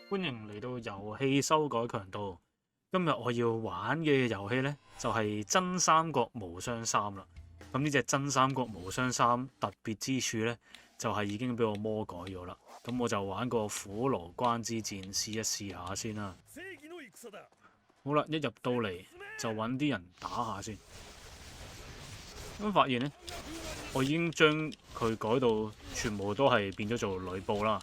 歡迎嚟到遊戲修改強度。今日我要玩嘅遊戲呢，就係、真三國無雙三啦。咁呢隻真三國無雙三特別之處呢，就係、已經俾我魔改咗啦。咁我就玩個虎牢關之戰試一試下先啦。好啦，一入到嚟就揾啲人打下先。咁發現呢，我已經將佢改到全部都係變咗做呂布啦。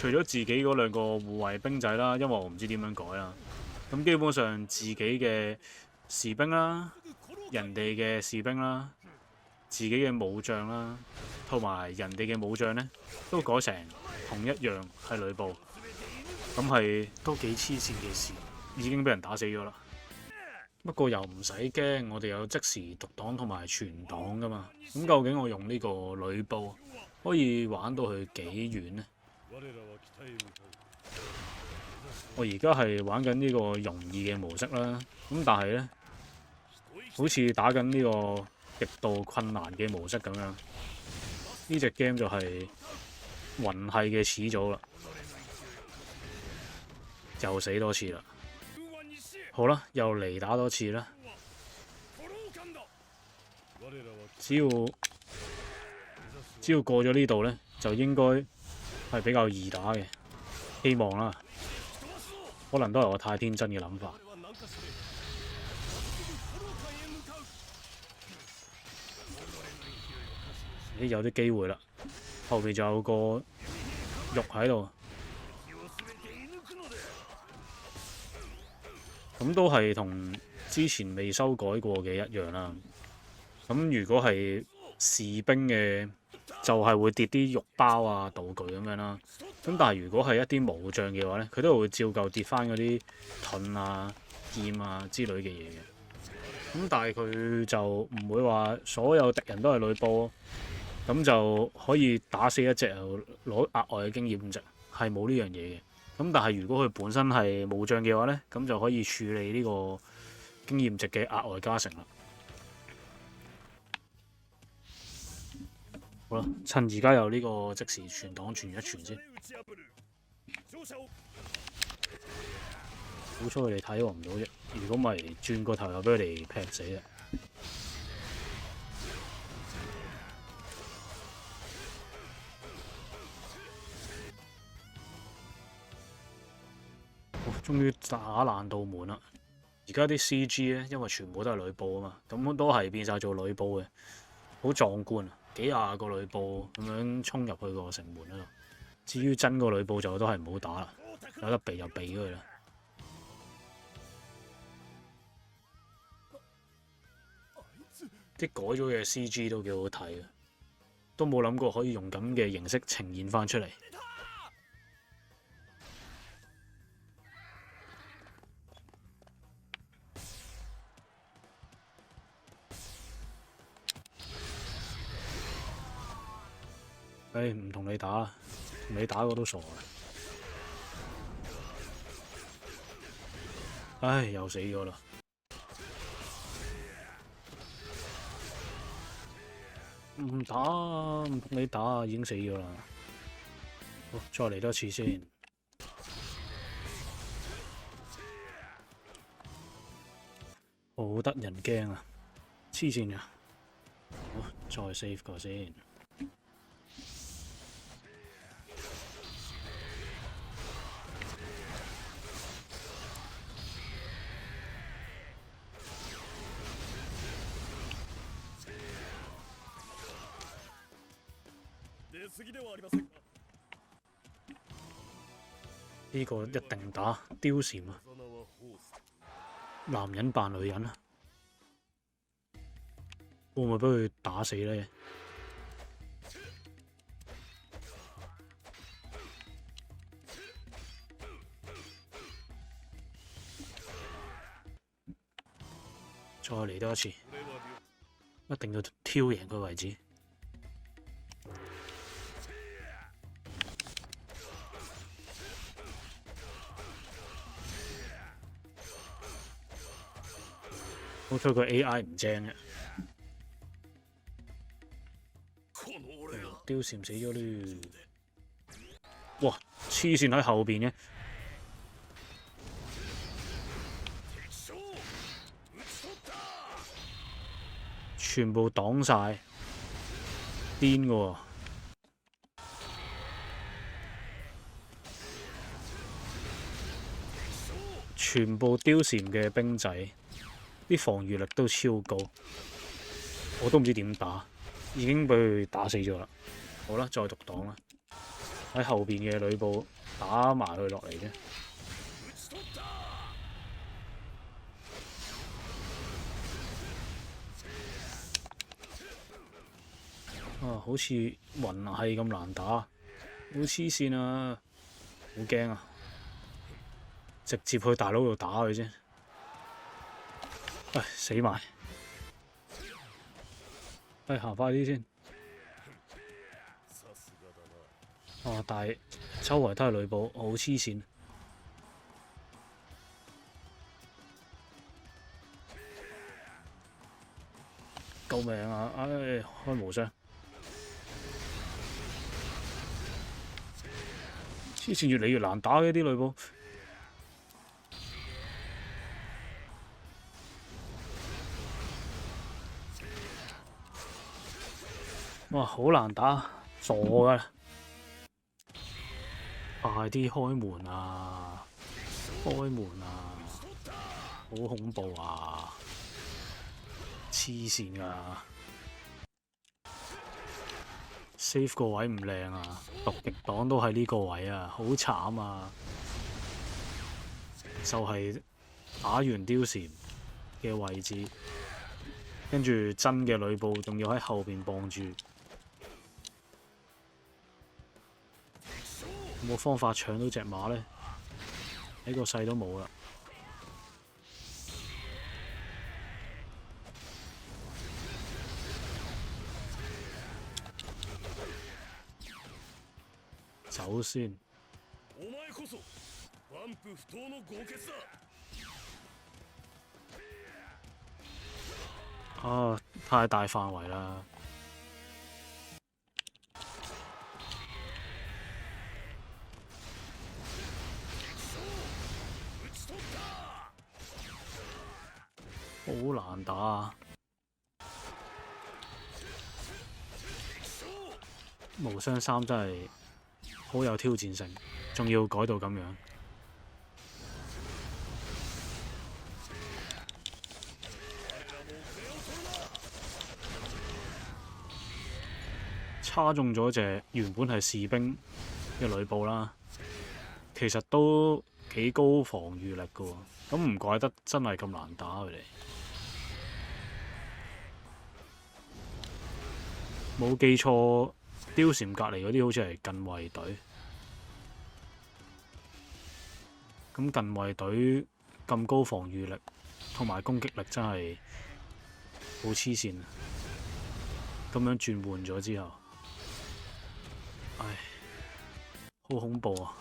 除咗自己嗰兩個護衛兵仔啦，因為我唔知點樣改啦。咁基本上自己嘅士兵啦、人哋嘅士兵啦、自己嘅武將啦，同埋人哋嘅武將呢，都改成同一樣係呂布。咁係都幾黐線嘅事，已經俾人打死咗啦。不過又唔使驚，我哋有即時讀檔同埋存檔噶嘛。咁究竟我用呢個呂布可以玩到去幾遠呢？我而家係玩緊呢個容易嘅模式啦，咁但係呢，好似打緊呢個極度困難嘅模式咁樣。呢隻 game 就係魂系嘅始祖啦，又死多次啦。好啦，又嚟打多次啦。只要過咗呢度呢，就應該係比較易打嘅，希望啦。可能都係我太天真嘅諗法。有啲機會啦，後邊仲有個肉喺度，咁都係同之前未修改過嘅一樣啦。咁如果係士兵嘅，就係會跌啲肉包啊、道具咁樣啦。咁但係如果係一啲武將嘅話咧，佢都會照舊跌翻嗰啲盾啊、劍啊之類嘅嘢嘅。咁但係佢就唔會話所有敵人都係呂布，咁就可以打死一隻又攞額外嘅經驗值，係冇呢樣嘢嘅。咁但係如果佢本身係武將嘅話咧，咁就可以處理呢個經驗值嘅額外加成啦。好啦，趁而家有呢個即時存檔存一存先。好彩佢哋睇我唔到啫，如果唔係轉個頭又俾佢哋劈死啦。終於打爛道門啦！而家啲 CG 咧，因為全部都係呂布啊嘛，咁都係變晒做呂布嘅，好壯觀啊！幾廿個呂布咁樣衝入去個城門嗰度。至於真個呂布就都係唔好打啦，有得避就避咗佢啦。啲改咗嘅 CG 都幾好睇啊，都冇諗過可以用咁嘅形式呈現翻出嚟。唉，唔同你打啦，同你打我都傻嘅。唉，又死咗啦！唔打，唔同你打，已經死咗啦。好，再嚟多次先。好得人驚啊！黐線啊！好，再 save 個先。呢個一定打貂蟬啊！男人扮女人啊！會唔會俾佢打死呢？再嚟多一次，一定要挑贏佢為止。好彩佢 AI 唔正嘅。貂蟬死咗啦！哇，黐線喺後邊嘅，全部擋晒，癲嘅喎！全部貂蟬嘅兵仔，啲防禦力都超高，我都唔知點打，已經俾佢打死咗啦。好啦，再讀擋啦，喺後邊嘅呂布打埋佢落嚟啫。啊，好似雲係咁難打，好黐線啊！好驚啊！直接去大佬度打佢先。唉，死埋！唉，行快啲先。啊！但係周圍都係呂布，好黐線。救命啊！唉，開無雙。黐線，越嚟越難打嘅啲呂布。哇，好難打，傻㗎！快啲開門啊！開門啊！好恐怖啊！黐線㗎 ！save 個位唔靚啊！獨極黨都係呢個位啊，好慘啊！就係打完貂蟬嘅位置，跟住真嘅呂布仲要喺後邊傍住。有冇方法搶到隻馬呢？呢個勢都冇啦。走先。啊！太大範圍啦。好難打啊！無雙3真係好有挑戰性，仲要改到咁樣。叉中咗隻原本係士兵嘅呂布啦，其實都幾高防禦力㗎喎，咁唔怪得真係咁難打佢哋。冇記錯，貂蟬隔離嗰啲好似係近衛隊。咁近衛隊咁高防禦力同埋攻擊力真係好黐線。咁樣轉換咗之後，唉，好恐怖啊！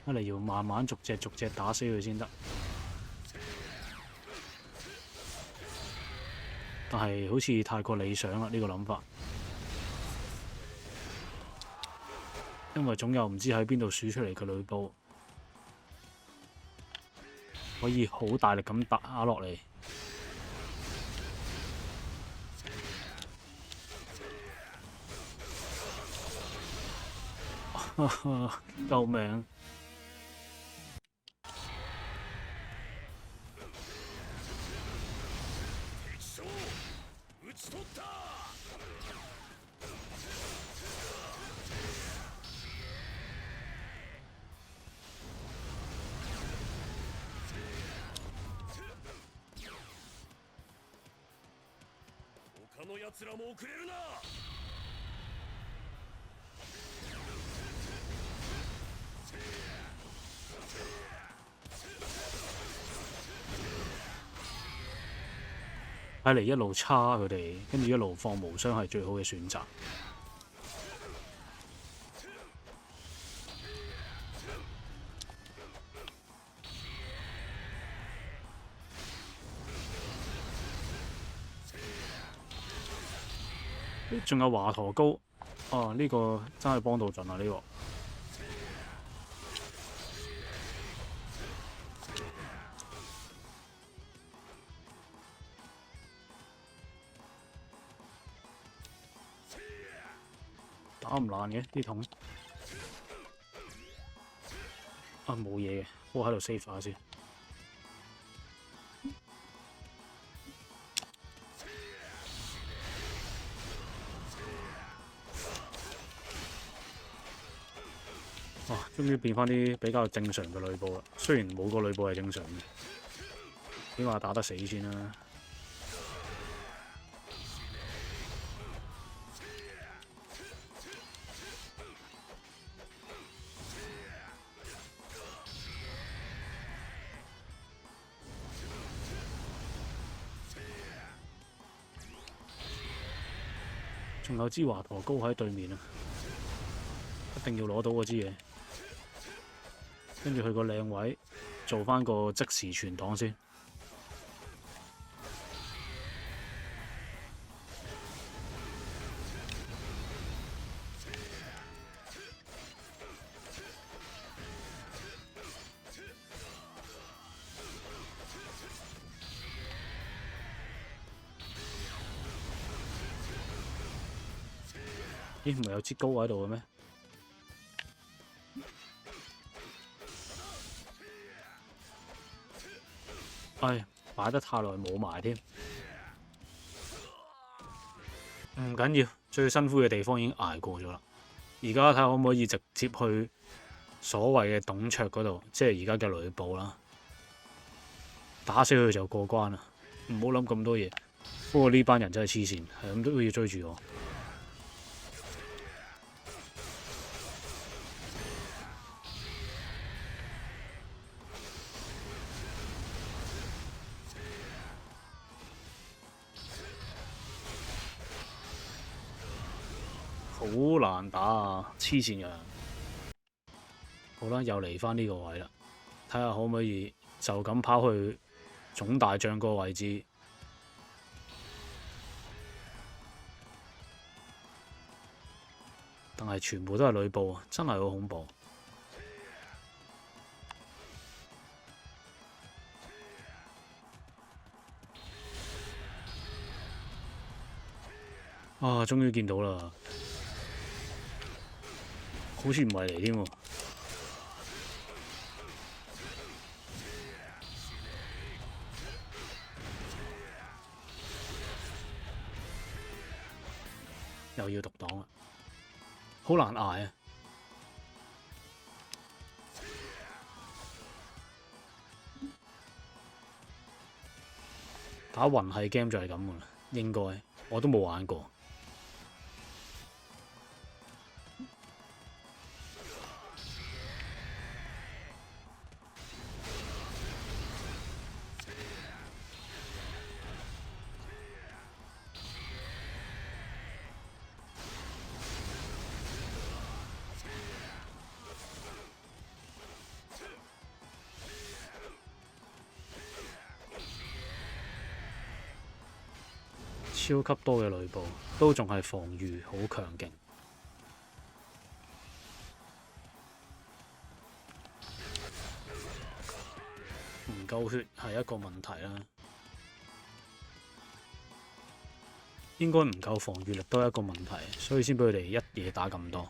一嚟要慢慢逐隻打死佢先得，但係好似太過理想啦呢個諗法，因為總有唔知喺邊度數出嚟嘅呂布，可以好大力咁打落嚟。救命！睇嚟一路叉佢哋，跟住一路放無雙係最好嘅選擇。仲有華佗高，哦呢、個真係幫到盡啊！呢、個打唔爛嘅啲桶，啊冇嘢嘅，我喺度 save 下先。哇！終於變翻啲比較正常嘅呂布啦，雖然冇個呂布係正常嘅，起碼打得死先啦。仲有支華佗高喺對面啊！一定要攞到嗰支嘢，跟住去個靚位做翻個即時存檔先。咦，唔係有支高喺度嘅咩？唉，擺得太耐冇埋添。唔緊要，最辛苦嘅地方已經捱過咗啦。而家睇下可唔可以直接去所謂嘅董卓嗰度，即係而家嘅呂布啦，打死佢就過關啦。唔好諗咁多嘢。不過呢班人真係黐線，係咁都要追住我。好難打啊！黐線嘅。好啦，又嚟翻呢個位啦，睇下可唔可以就咁跑去總大將個位置。但係全部都係呂布啊，真係好恐怖。啊！終於見到啦，好似唔係嚟添喎。又要獨擋啦，好難捱啊！打魂系 game 就係咁噶啦，應該我都冇玩過。超級多嘅呂布，都仲係防禦好強勁。唔夠血係一個問題啦，應該唔夠防禦力都係一個問題，所以先俾佢哋一嘢打咁多。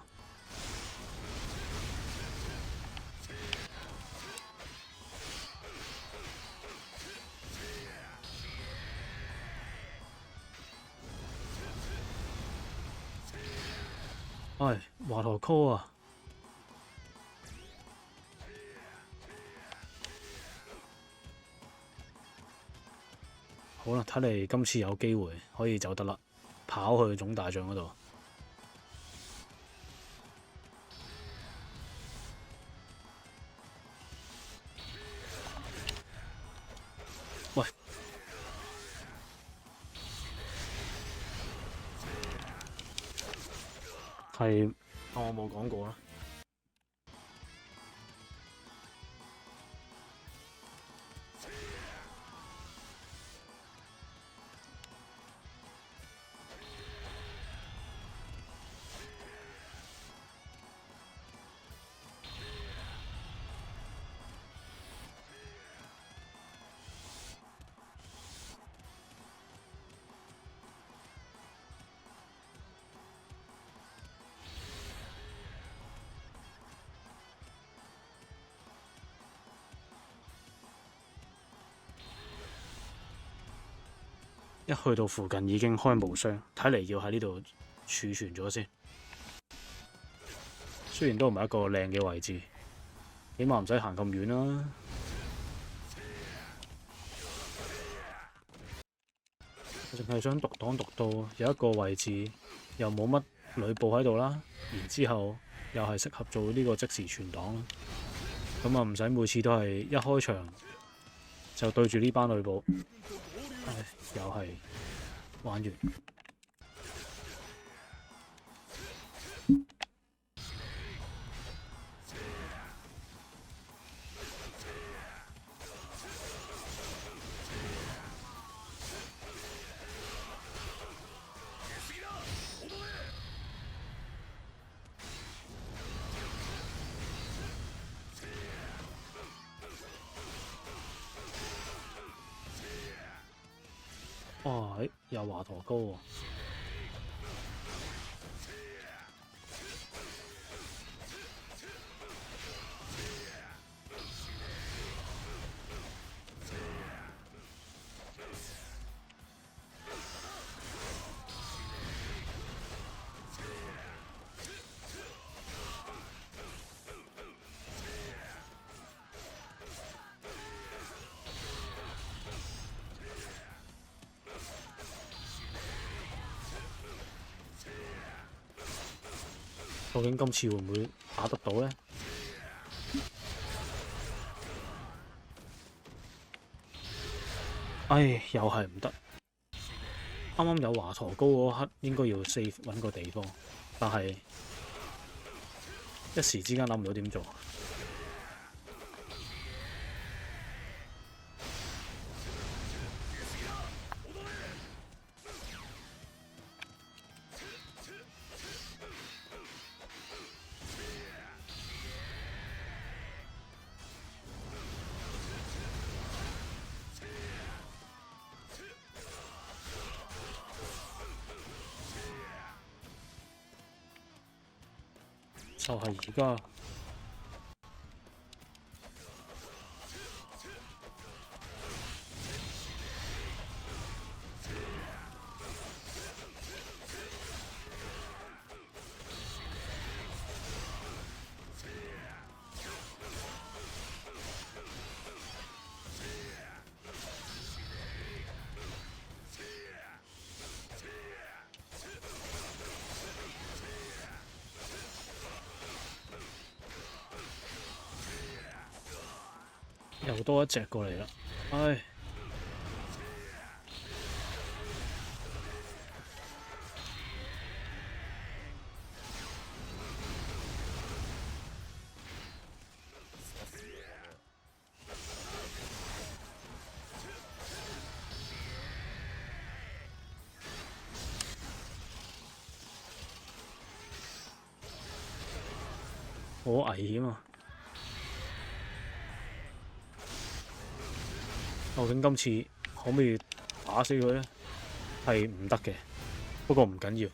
唉，華佗 call 啊！好啦，睇嚟今次有機會可以走得啦，跑去總大將嗰度。喂，係我冇講過啦。一去到附近已經開無雙，睇嚟要喺呢度儲存咗先。雖然都唔係一個靚嘅位置，起碼唔使行咁遠啦。我淨係想獨擋獨到，有一個位置又冇乜呂布喺度啦，然之後又係適合做呢個即時存檔啦。咁啊唔使每次都係一開場就對住呢班呂布，唉，又係玩完。哇！有華佗高喎。究竟今次會唔會打得到呢？唉，又係唔得。啱啱有華佗高嗰刻應該要 save 揾個地方，但係一時之間諗唔到點做。就係而家。又多一隻過嚟啦，唉！好危險啊！究竟今次可唔可以打死佢呢？係唔得嘅，不過唔緊要。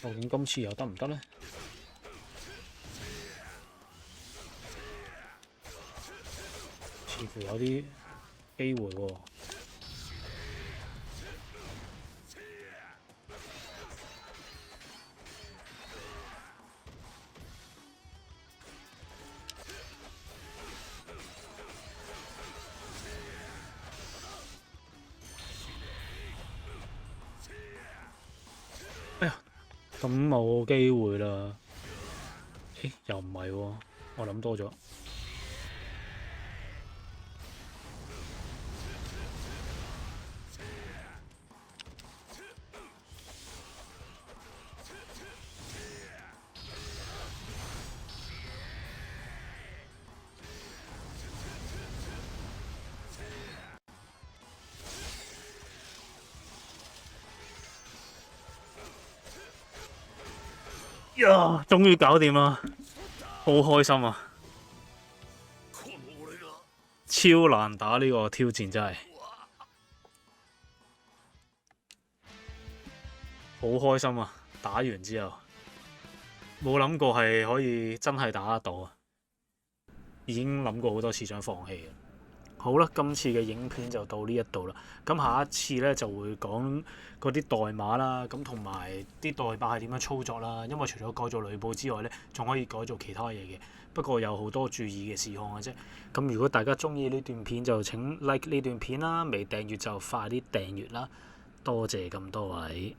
究竟今次又得唔得呢？似乎有啲機會喎。哎呀，咁冇機會啦！咦，又唔係喎，我諗多咗。呀！終於搞掂啦，好開心啊！超難打呢個挑戰真係。好開心啊！打完之後冇諗過係可以真係打得到啊！已經諗過好多次想放棄嘅。好啦，今次嘅影片就到呢一度啦。咁下一次咧就會講嗰啲代碼啦，咁同埋啲代碼係點樣操作啦。因為除咗改造呂布之外咧，仲可以改造其他嘢嘅。不過有好多注意嘅事項嘅啫。咁如果大家中意呢段片就請 like 呢段片啦，未訂閱就快啲訂閱啦。多謝咁多位。